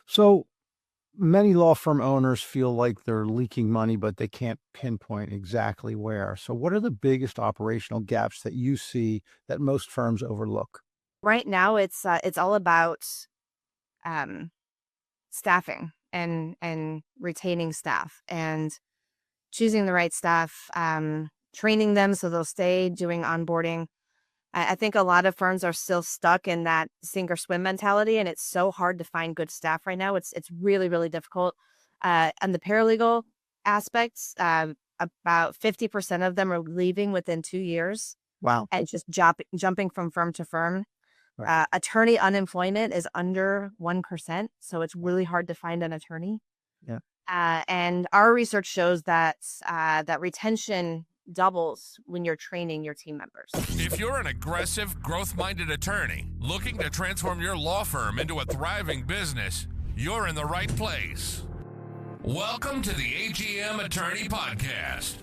So many law firm owners feel like they're leaking money, but they can't pinpoint exactly where. So, what are the biggest operational gaps that you see that most firms overlook? Right now, it's all about um, staffing and retaining staff and choosing the right staff, training them so they'll stay, doing onboarding. I think a lot of firms are still stuck in that sink or swim mentality, and it's so hard to find good staff right now. It's really really difficult. And the paralegal aspects, about 50% of them are leaving within 2 years, Wow. and just jumping from firm to firm. Right. Attorney unemployment is under 1%, so it's Wow. really hard to find an attorney. Yeah. And our research shows that that retention doubles when you're training your team members. If you're an aggressive, growth-minded attorney looking to transform your law firm into a thriving business, you're in the right place. Welcome to the AGM Attorney Podcast,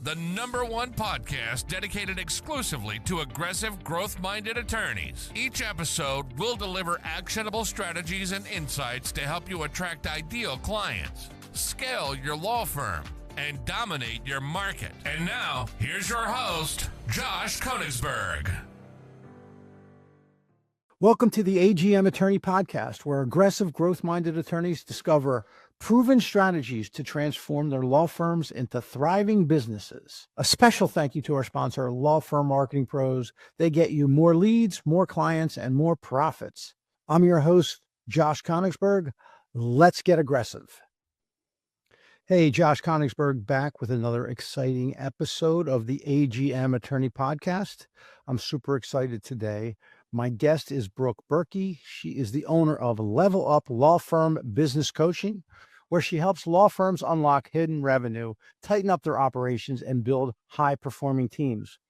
the #1 podcast dedicated exclusively to aggressive, growth-minded attorneys. Each episode will deliver actionable strategies and insights to help you attract ideal clients, scale your law firm, and dominate your market. And now, here's your host, Josh Koenigsberg. Welcome to the AGM Attorney Podcast, where aggressive, growth minded attorneys discover proven strategies to transform their law firms into thriving businesses. A special thank you to our sponsor, Law Firm Marketing Pros. They get you more leads, more clients, and more profits. I'm your host, Josh Koenigsberg. Let's get aggressive. Hey, Josh Koenigsberg back with another exciting episode of the AGM Attorney Podcast. I'm super excited today. My guest is Brooke Birkey. She is the owner of Level Up Law Firm Business Coaching, where she helps law firms unlock hidden revenue, tighten up their operations, and build high-performing teams.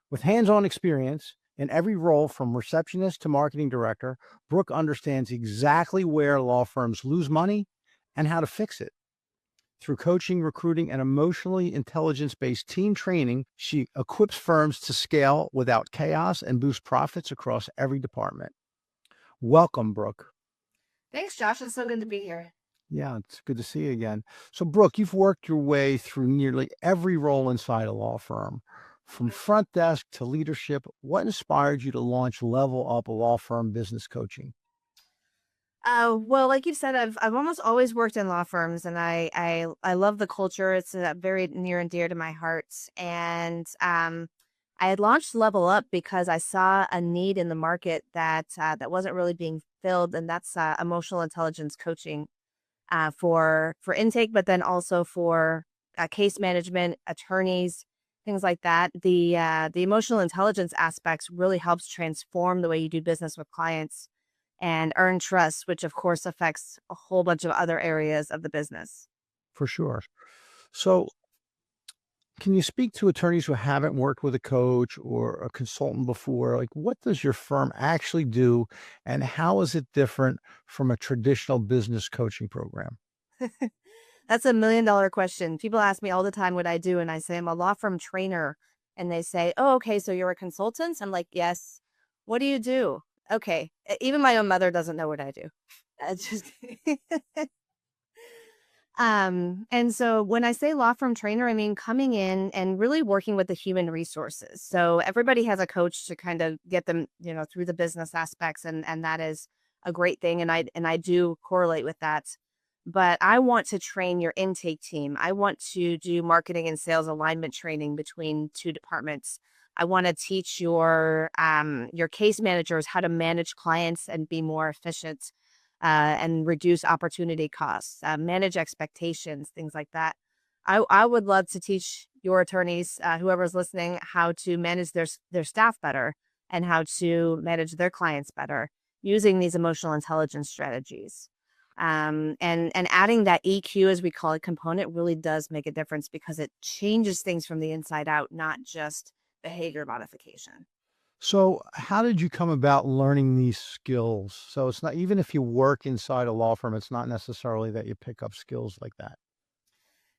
With hands-on experience in every role from receptionist to marketing director, Brooke understands exactly where law firms lose money and how to fix it. Through coaching, recruiting, and emotionally intelligence-based team training, she equips firms to scale without chaos and boost profits across every department. Welcome, Brooke. Thanks, Josh. It's so good to be here. Yeah, it's good to see you again. So, Brooke, you've worked your way through nearly every role inside a law firm, from front desk to leadership. What inspired you to launch Level Up Law Firm Business Coaching? Well, like you said, I've almost always worked in law firms, and I love the culture. It's very near and dear to my heart. And I had launched Level Up because I saw a need in the market that wasn't really being filled, and that's emotional intelligence coaching for intake, but then also for case management, attorneys, things like that. The emotional intelligence aspects really helps transform the way you do business with clients and earn trust, which of course affects a whole bunch of other areas of the business. For sure. So, can you speak to attorneys who haven't worked with a coach or a consultant before? Like, what does your firm actually do, and how is it different from a traditional business coaching program? That's $1 million question. People ask me all the time what I do, and I say I'm a law firm trainer. And they say, "Oh, okay, so you're a consultant?" I'm like, "Yes." "What do you do?" "Okay." Even my own mother doesn't know what I do. It's just and so when I say law firm trainer, I mean coming in and really working with the human resources. So everybody has a coach to kind of get them, through the business aspects, and that is a great thing. And I do correlate with that. But I want to train your intake team. I want to do marketing and sales alignment training between two departments. I want to teach your case managers how to manage clients and be more efficient and reduce opportunity costs, manage expectations, things like that. I would love to teach your attorneys, whoever's listening, how to manage their staff better and how to manage their clients better using these emotional intelligence strategies. And adding that EQ, as we call it, component really does make a difference because it changes things from the inside out, not just behavior modification. So, how did you come about learning these skills? So, it's not, even if you work inside a law firm, it's not necessarily that you pick up skills like that.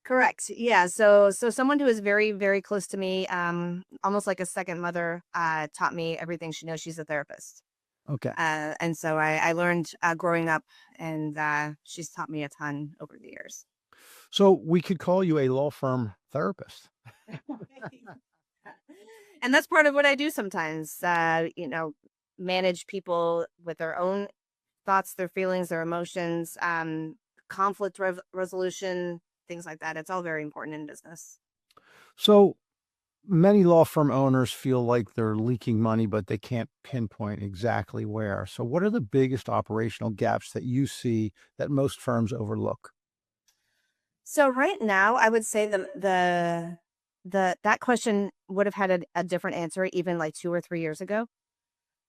Correct. Yeah. So someone who is very, very close to me, almost like a second mother, taught me everything she knows. She's a therapist. Okay. And so I learned growing up, and she's taught me a ton over the years. So we could call you a law firm therapist. And that's part of what I do sometimes, manage people with their own thoughts, their feelings, their emotions, conflict resolution, things like that. It's all very important in business. So many law firm owners feel like they're leaking money, but they can't pinpoint exactly where. So what are the biggest operational gaps that you see that most firms overlook? So right now, I would say that question would have had a different answer even like 2 or 3 years ago.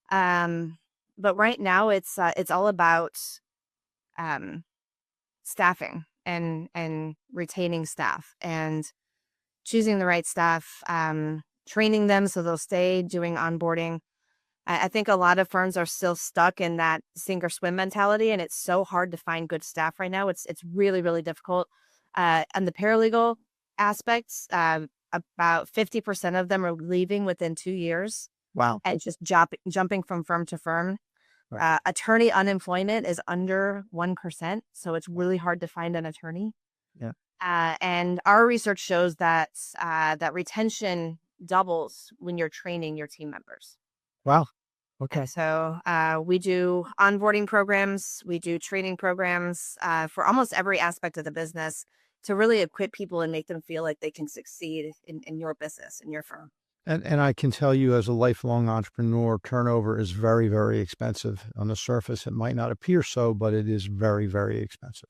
But right now, it's all about um, staffing and retaining staff and choosing the right staff, training them so they'll stay, doing onboarding. I think a lot of firms are still stuck in that sink or swim mentality, and it's so hard to find good staff right now. It's really, really difficult. On the paralegal aspects, about 50% of them are leaving within 2 years Wow. and just jumping from firm to firm. Right. Attorney unemployment is under 1%, so it's really hard to find an attorney. Yeah. And our research shows that that retention doubles when you're training your team members. Wow. Okay. And so we do onboarding programs, we do training programs for almost every aspect of the business to really equip people and make them feel like they can succeed in your business, in your firm. And I can tell you as a lifelong entrepreneur, turnover is very, very expensive. On the surface, it might not appear so, but it is very, very expensive.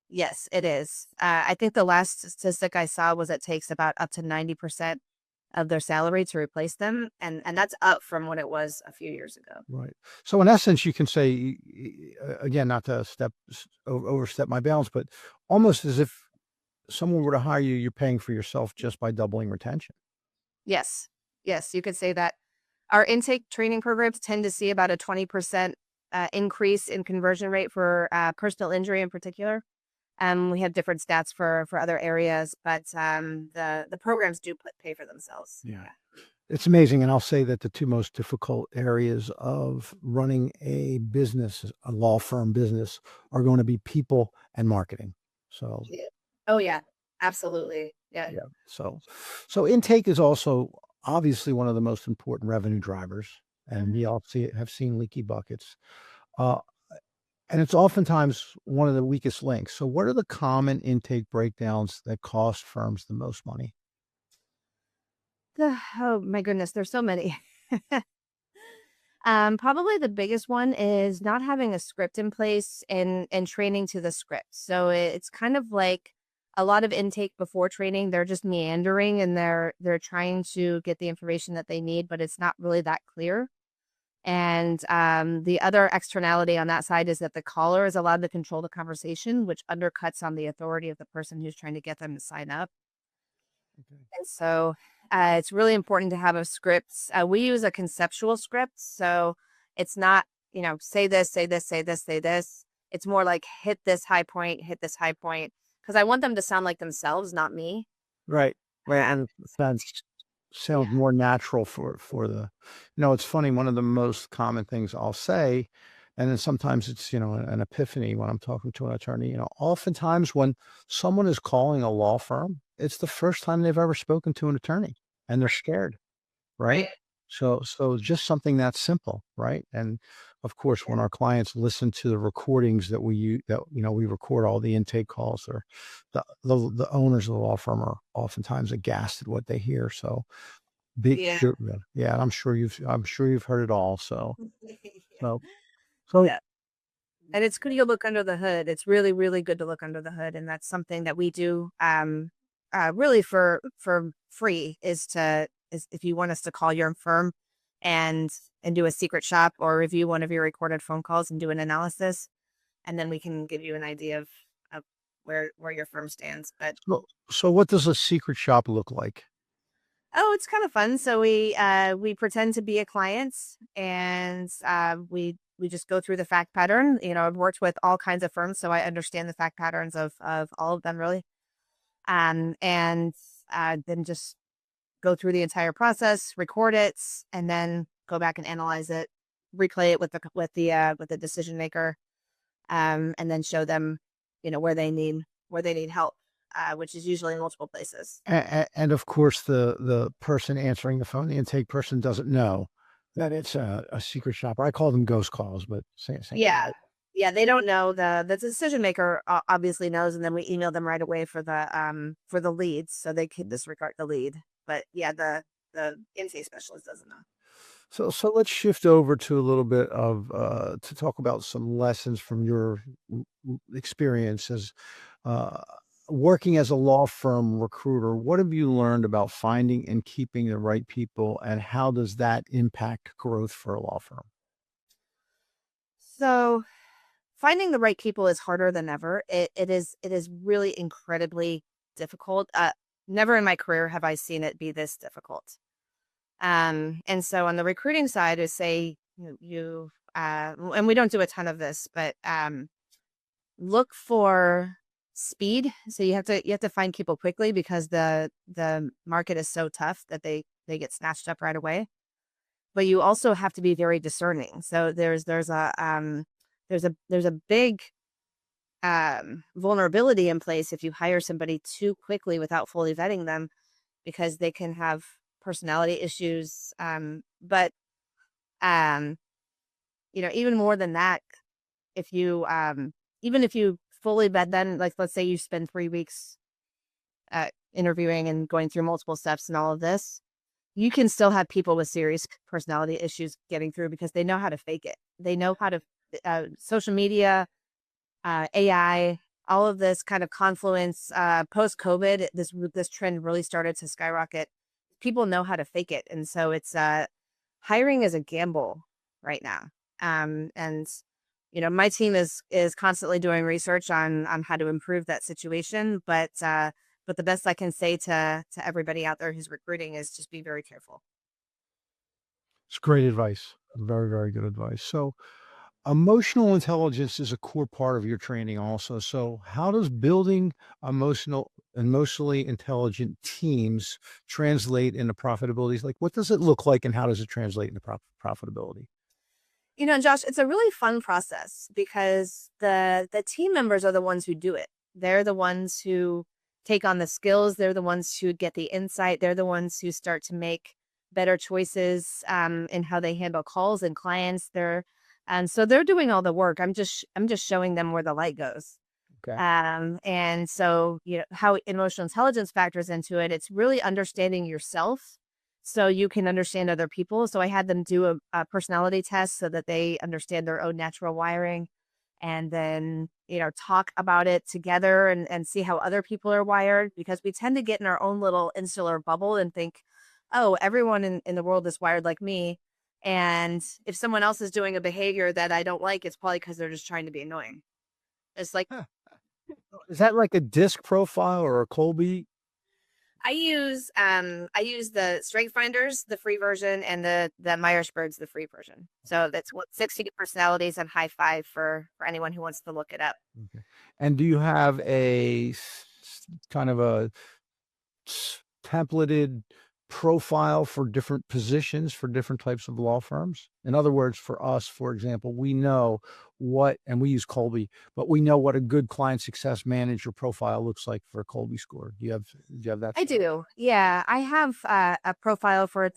Yes, it is. I think the last statistic I saw was it takes about up to 90% of their salary to replace them. And that's up from what it was a few years ago. Right. So in essence, you can say, again, not to overstep my bounds, but almost as if someone were to hire you, you're paying for yourself just by doubling retention. Yes. Yes, you could say that. Our intake training programs tend to see about a 20% increase in conversion rate for personal injury in particular. We have different stats for other areas, but the programs do pay for themselves. Yeah. It's amazing. And I'll say that the two most difficult areas of running a business, a law firm business, are going to be people and marketing. So, Yeah. Oh, yeah, absolutely. Yeah. yeah. So intake is also obviously one of the most important revenue drivers. And we all have seen leaky buckets. Uh, and it's oftentimes one of the weakest links. So what are the common intake breakdowns that cost firms the most money? Oh my goodness, there's so many. Probably the biggest one is not having a script in place and training to the script. So it's kind of like a lot of intake before training. They're just meandering and they're trying to get the information that they need, but it's not really that clear. And the other externality on that side is that the caller is allowed to control the conversation, which undercuts on the authority of the person who's trying to get them to sign up. Okay. And so it's really important to have a script. We use a conceptual script. So it's not, say this, say this, say this, say this. It's more like hit this high point, hit this high point. Because I want them to sound like themselves, not me. Right. Right. And that sounds more natural for the, it's funny. One of the most common things I'll say, and then sometimes it's, an epiphany when I'm talking to an attorney, oftentimes when someone is calling a law firm, it's the first time they've ever spoken to an attorney and they're scared. Right. So just something that simple. Right. And of course, when our clients listen to the recordings that we record all the intake calls, or the owners of the law firm are oftentimes aghast at what they hear. So yeah. I'm sure you've heard it all. So Yeah. And it's good to look under the hood. It's really, really good to look under the hood. And that's something that we do really for free is if you want us to call your firm and do a secret shop or review one of your recorded phone calls and do an analysis. And then we can give you an idea of where your firm stands. But so what does a secret shop look like? Oh, it's kind of fun. So we pretend to be a client and we just go through the fact pattern. I've worked with all kinds of firms, so I understand the fact patterns of all of them really. And then just go through the entire process, record it, and then go back and analyze it replay it with the decision maker, and then show them, where they need help, which is usually in multiple places. And of course, the person answering the phone, the intake person, doesn't know that it's a secret shopper. I call them ghost calls, but same Yeah. thing. Yeah, they don't know. The decision maker obviously knows, and then we email them right away for the leads, so they can disregard the lead. But yeah, the intake specialist doesn't know. So let's shift over to a little bit of to talk about some lessons from your experience as uh, working as a law firm recruiter. What have you learned about finding and keeping the right people, and how does that impact growth for a law firm? So finding the right people is harder than ever. It is really incredibly difficult. Never in my career have I seen it be this difficult. And so on the recruiting side, is say and we don't do a ton of this, but look for speed. So you have to find people quickly, because the market is so tough that they get snatched up right away. But you also have to be very discerning. So there's a big vulnerability in place if you hire somebody too quickly without fully vetting them, because they can have personality issues. But even more than that, if you even if you fully vet them, like let's say you spend 3 weeks interviewing and going through multiple steps and all of this, you can still have people with serious personality issues getting through, because they know how to fake it. They know how to social media, AI, all of this kind of confluence. Post COVID, this trend really started to skyrocket. People know how to fake it, and so it's hiring is a gamble right now. And my team is constantly doing research on how to improve that situation. But the best I can say to everybody out there who's recruiting is just be very careful. It's great advice. Very, very good advice. So, emotional intelligence is a core part of your training also. So, how does building emotionally intelligent teams translate into profitability? Like, what does it look like, and how does it translate into profitability? Josh, it's a really fun process, because the team members are the ones who do it. They're the ones who take on the skills. They're the ones who get the insight. They're the ones who start to make better choices in how they handle calls and clients. So they're doing all the work. I'm just showing them where the light goes. Okay. And so, how emotional intelligence factors into it, it's really understanding yourself so you can understand other people. So I had them do a personality test so that they understand their own natural wiring, and then, talk about it together and see how other people are wired, because we tend to get in our own little insular bubble and think, oh, everyone in the world is wired like me. And if someone else is doing a behavior that I don't like, it's probably because they're just trying to be annoying. It's like, Huh. Is that like a disc profile or a Colby? I use the Strength Finders, the free version, and the Myers-Briggs, the free version. So that's what 60 personalities and high five for anyone who wants to look it up. Okay. And do you have a kind of a templated profile for different positions for different types of law firms? In other words, for us, for example, we know and we use Colby, but we know what a good client success manager profile looks like for a Colby score. Do you have that? I do. Yeah, I have a profile for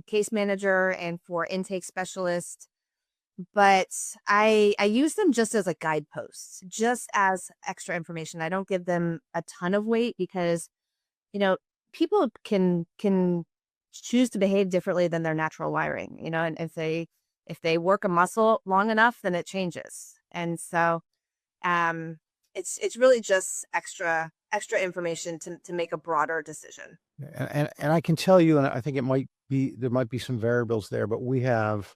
case manager and for intake specialist, but I use them just as a guidepost, just as extra information. I don't give them a ton of weight, because people can choose to behave differently than their natural wiring, and if they work a muscle long enough, then it changes. And so it's really just extra information to make a broader decision. And I can tell you, and I think there might be some variables there, but we have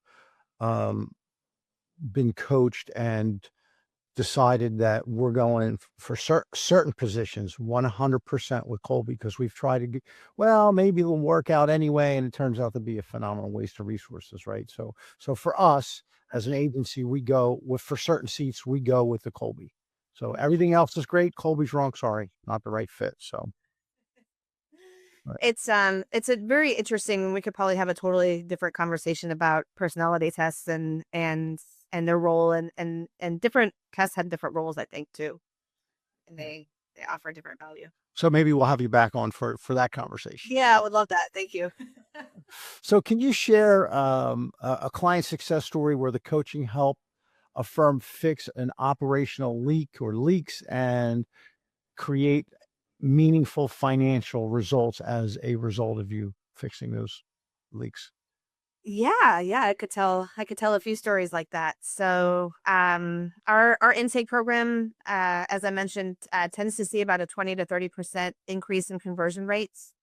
been coached and decided that we're going for certain positions 100% with Colby, because we've tried to maybe it'll work out anyway, and it turns out to be a phenomenal waste of resources, right? So for us as an agency, for certain seats, we go with the Colby. So everything else is great. Colby's wrong. Sorry, not the right fit. So It's a very interesting. We could probably have a totally different conversation about personality tests and their role and different tests have different roles, I think, too, and they offer different value. So maybe we'll have you back on for that conversation. Yeah, I would love that. Thank you. So can you share a client success story where the coaching helped a firm fix an operational leak or leaks and create meaningful financial results as a result of you fixing those leaks? Yeah, I could tell a few stories like that. So, our intake program, as I mentioned, tends to see about a 20 to 30% increase in conversion rates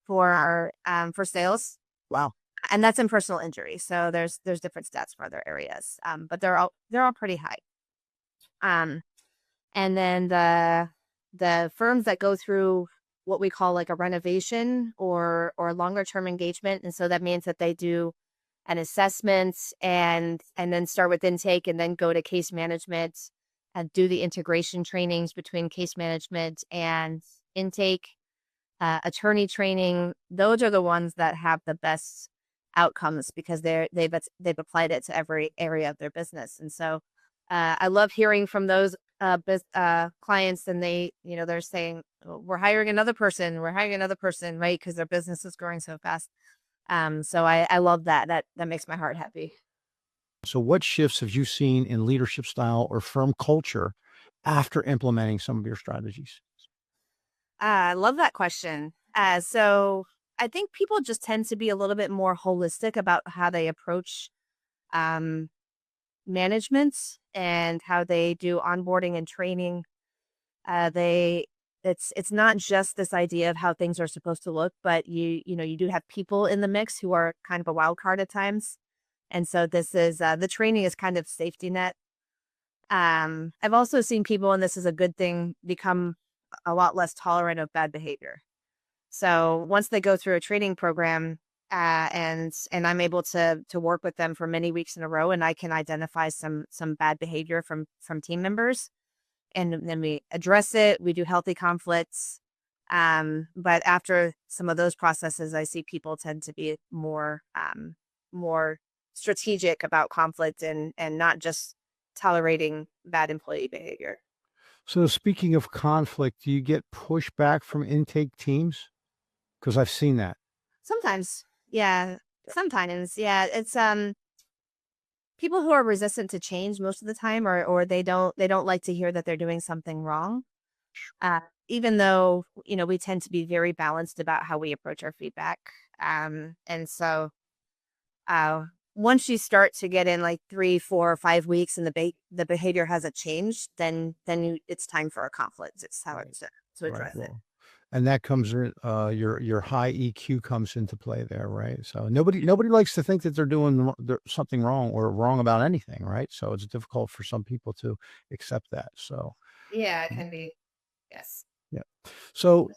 for our for sales, Wow. and that's in personal injury. So there's different stats for other areas, but they're all pretty high. And then the firms that go through what we call like a renovation or longer term engagement, and so that means that they do an assessment and then start with intake and then go to case management and do the integration trainings between case management and intake, attorney training. Those are the ones that have the best outcomes because they've applied it to every area of their business. And so I love hearing from those clients, and they're saying, "Oh, we're hiring another person, right? Because their business is growing so fast." So I love that. That makes my heart happy. So what shifts have you seen in leadership style or firm culture after implementing some of your strategies? I love that question. So I think people just tend to be a little bit more holistic about how they approach um, management and how they do onboarding and training. They it's not just this idea of how things are supposed to look, but you do have people in the mix who are kind of a wild card at times, and so this is the training is kind of safety net. I've also seen people, and this is a good thing, become a lot less tolerant of bad behavior. So once they go through a training program, and I'm able to work with them for many weeks in a row, and I can identify some bad behavior from team members, and then we address it. We do healthy conflicts. But after some of those processes, I see people tend to be more strategic about conflict and not just tolerating bad employee behavior. So speaking of conflict, do you get pushback from intake teams? Because I've seen that. Sometimes, yeah. Sometimes, yeah. It's people who are resistant to change most of the time, or they don't like to hear that they're doing something wrong. Even though we tend to be very balanced about how we approach our feedback. And so once you start to get in like 3, 4, or 5 weeks and the behavior hasn't changed, then it's time for a conflict. It's time to address it. Well, and that comes your high EQ comes into play there, right? So nobody likes to think that they're doing something wrong or wrong about anything, right? So it's difficult for some people to accept that. So Yeah, it can be. Yes. yeah. So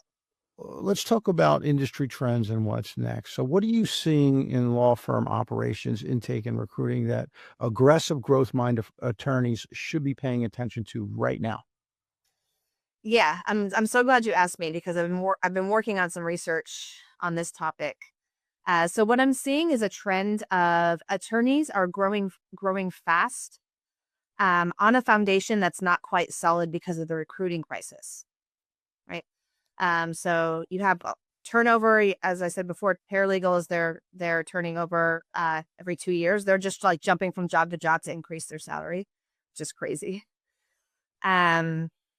let's talk about industry trends and what's next. So what are you seeing in law firm operations, intake, and recruiting that aggressive growth-minded attorneys should be paying attention to right now? Yeah, I'm so glad you asked me because I've been working on some research on this topic. So what I'm seeing is a trend of attorneys are growing fast on a foundation that's not quite solid because of the recruiting crisis, right? So you have turnover, as I said before, paralegals, they're turning over every 2 years. They're just like jumping from job to job to increase their salary, which is crazy.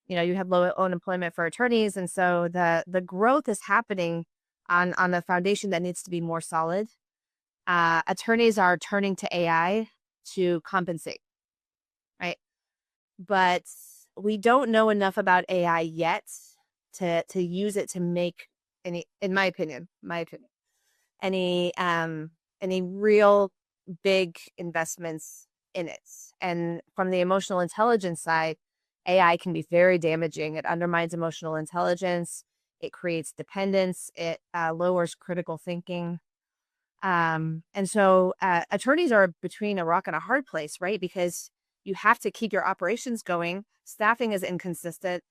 You have low unemployment for attorneys, and so the growth is happening on a foundation that needs to be more solid. Attorneys are turning to AI to compensate, right? But we don't know enough about AI yet to use it to make any, in my opinion, any real big investments in it. And from the emotional intelligence side, AI can be very damaging. It undermines emotional intelligence. It creates dependence. It lowers critical thinking. And so attorneys are between a rock and a hard place, right? Because you have to keep your operations going. Staffing is inconsistent.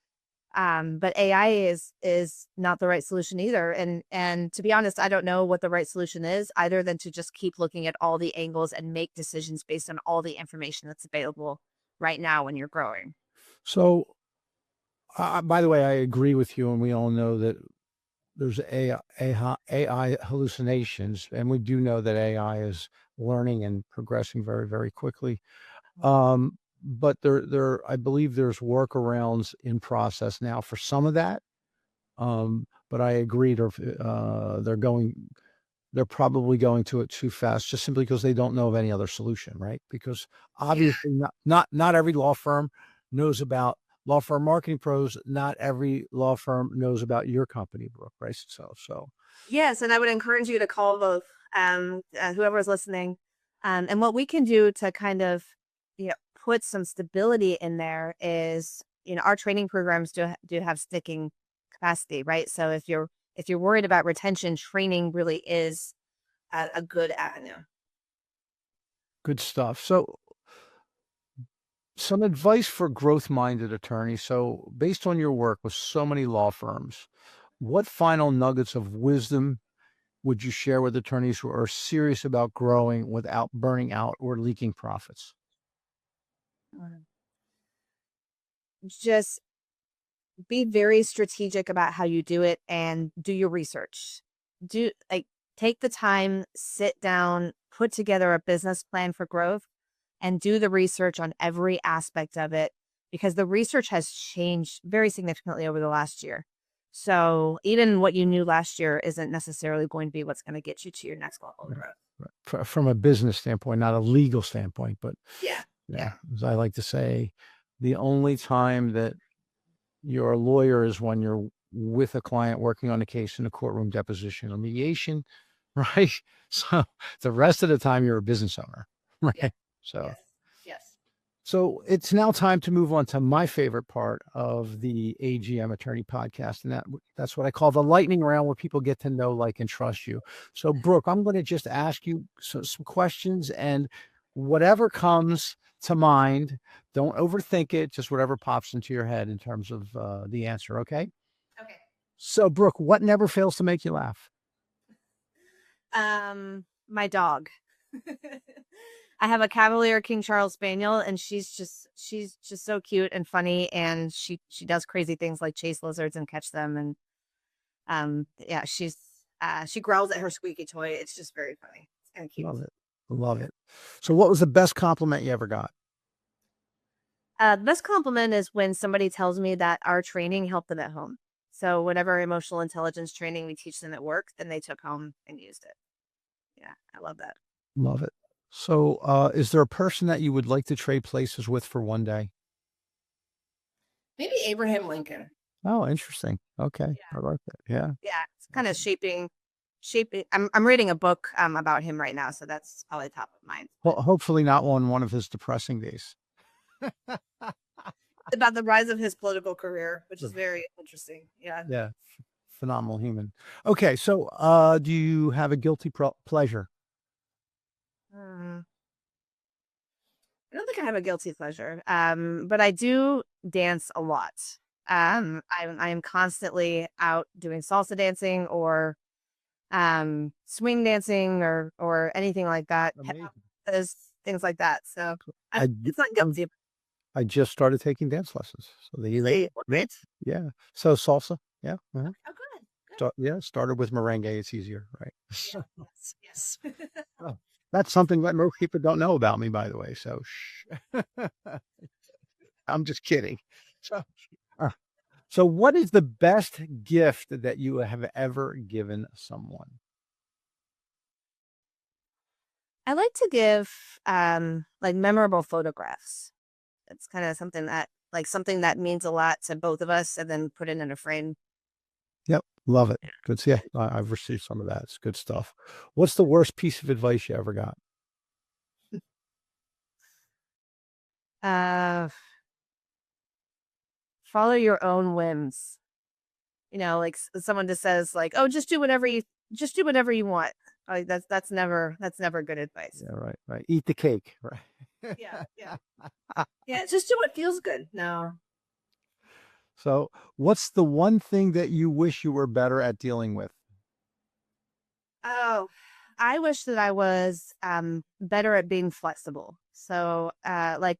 But AI is not the right solution either. And to be honest, I don't know what the right solution is other than to just keep looking at all the angles and make decisions based on all the information that's available right now when you're growing. So, by the way, I agree with you, and we all know that there's AI hallucinations, and we do know that AI is learning and progressing very, very quickly. But I believe there's workarounds in process now for some of that. But I agree, they're probably going to it too fast, just simply because they don't know of any other solution, right? Because obviously, not every law firm knows about law firm marketing pros. Not every law firm knows about your company, Brooke, right? So Yes, and I would encourage you to call both whoever is listening. And what we can do to kind of put some stability in there is, our training programs do have sticking capacity, right? So if you're worried about retention, training really is a good avenue. good stuff. So, some advice for growth-minded attorneys. So, based on your work with so many law firms, what final nuggets of wisdom would you share with attorneys who are serious about growing without burning out or leaking profits? Just be very strategic about how you do it and do your research. Take the time, sit down, put together a business plan for growth and do the research on every aspect of it, because the research has changed very significantly over the last year. So even what you knew last year isn't necessarily going to be what's going to get you to your next level of growth. From a business standpoint, not a legal standpoint, but Yeah. as I like to say, the only time that you're a lawyer is when you're with a client working on a case in a courtroom, deposition, or mediation, right? So the rest of the time you're a business owner, right? Yeah. So Yes. So it's now time to move on to my favorite part of the AGM Attorney Podcast, and that's what I call the lightning round, where people get to know, like, and trust you. So, Brooke, I'm going to just ask you some questions, and whatever comes to mind, don't overthink it. Just whatever pops into your head in terms of the answer. Okay. Okay. So, Brooke, what never fails to make you laugh? My dog. I have a Cavalier King Charles Spaniel, and she's just so cute and funny, and she does crazy things like chase lizards and catch them, and she growls at her squeaky toy. It's just very funny. It's kind of cute. Love it. So, what was the best compliment you ever got? The best compliment is when somebody tells me that our training helped them at home. So whatever emotional intelligence training we teach them at work, then they took home and used it. Yeah, I love that. Love it. So, is there a person that you would like to trade places with for one day? Maybe Abraham Lincoln. Oh, interesting. Okay. Yeah. I like that. Yeah. Yeah, it's kind of shaping. I'm reading a book about him right now, so that's probably top of mind. Well, hopefully not on one of his depressing days. About the rise of his political career, which is very interesting. Yeah. Yeah. Phenomenal human. Okay. So, do you have a guilty pleasure? I don't think I have a guilty pleasure, but I do dance a lot. I am constantly out doing salsa dancing or swing dancing or anything like that. Things like that. So it's not guilty. I just started taking dance lessons. So Right. yeah. So salsa. Yeah. Uh-huh. Oh, good. Started with merengue. It's easier, right? Yes. Oh, that's something that most people don't know about me, by the way. So I'm just kidding. So what is the best gift that you have ever given someone? I like to give like memorable photographs. It's kind of something that means a lot to both of us, and then put it in a frame. Yep. Love it. Good. Yeah. I've received some of that. It's good stuff. What's the worst piece of advice you ever got? Follow your own whims. Like someone just says like, "Oh, just do whatever you want." Like that's never good advice. Yeah. Right. Eat the cake. Right. Yeah. Yeah. Just do what feels good. No. So what's the one thing that you wish you were better at dealing with? Oh, I wish that I was better at being flexible. So like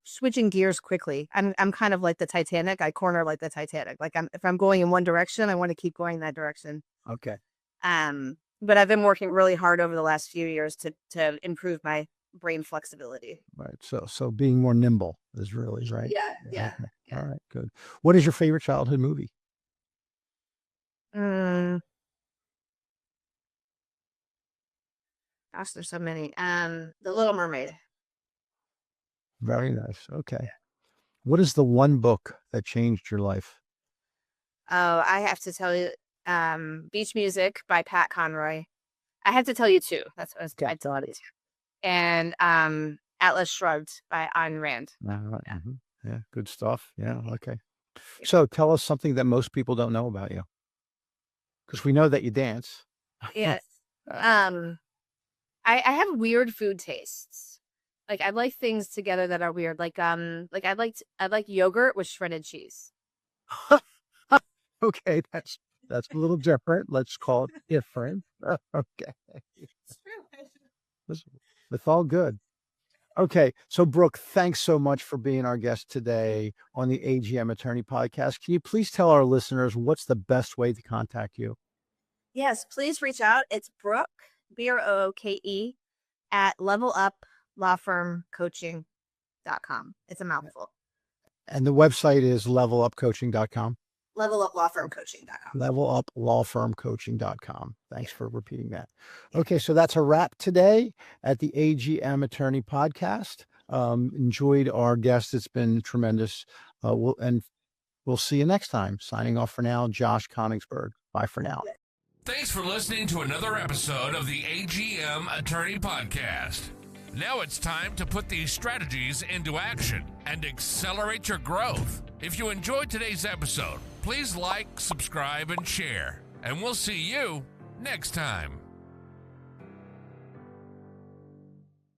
switching gears quickly. I'm kind of like the Titanic. I corner like the Titanic. Like if I'm going in one direction, I want to keep going that direction. Okay. But I've been working really hard over the last few years to improve my brain flexibility. Right. So being more nimble is really right. Yeah. Okay. All right. Good. What is your favorite childhood movie? Gosh, there's so many. The Little Mermaid. Very nice. Okay. What is the one book that changed your life? Oh, I have to tell you, Beach Music by Pat Conroy. I have to tell you two. That's what I was Okay. I tell you two. And Atlas Shrugged by Ayn Rand. Yeah. Good stuff. Yeah. Okay. So tell us something that most people don't know about you, because we know that you dance. Yes. I have weird food tastes. Like I like things together that are weird. Like I like yogurt with shredded cheese. Okay. That's a little different. Let's call it different. Okay. It's all good. Okay. So Brooke, thanks so much for being our guest today on the AGM Attorney Podcast. Can you please tell our listeners what's the best way to contact you? Yes, please reach out. It's Brooke, Brooke, at leveluplawfirmcoaching.com. It's a mouthful. And the website is levelupcoaching.com. Leveluplawfirmcoaching.com. Leveluplawfirmcoaching.com. Thanks for repeating that. Okay, so that's a wrap today at the AGM Attorney Podcast. Enjoyed our guest. It's been tremendous. We'll see you next time. Signing off for now, Josh Koningsberg. Bye for now. Thanks for listening to another episode of the AGM Attorney Podcast. Now it's time to put these strategies into action and accelerate your growth. If you enjoyed today's episode, please like, subscribe, and share. And we'll see you next time.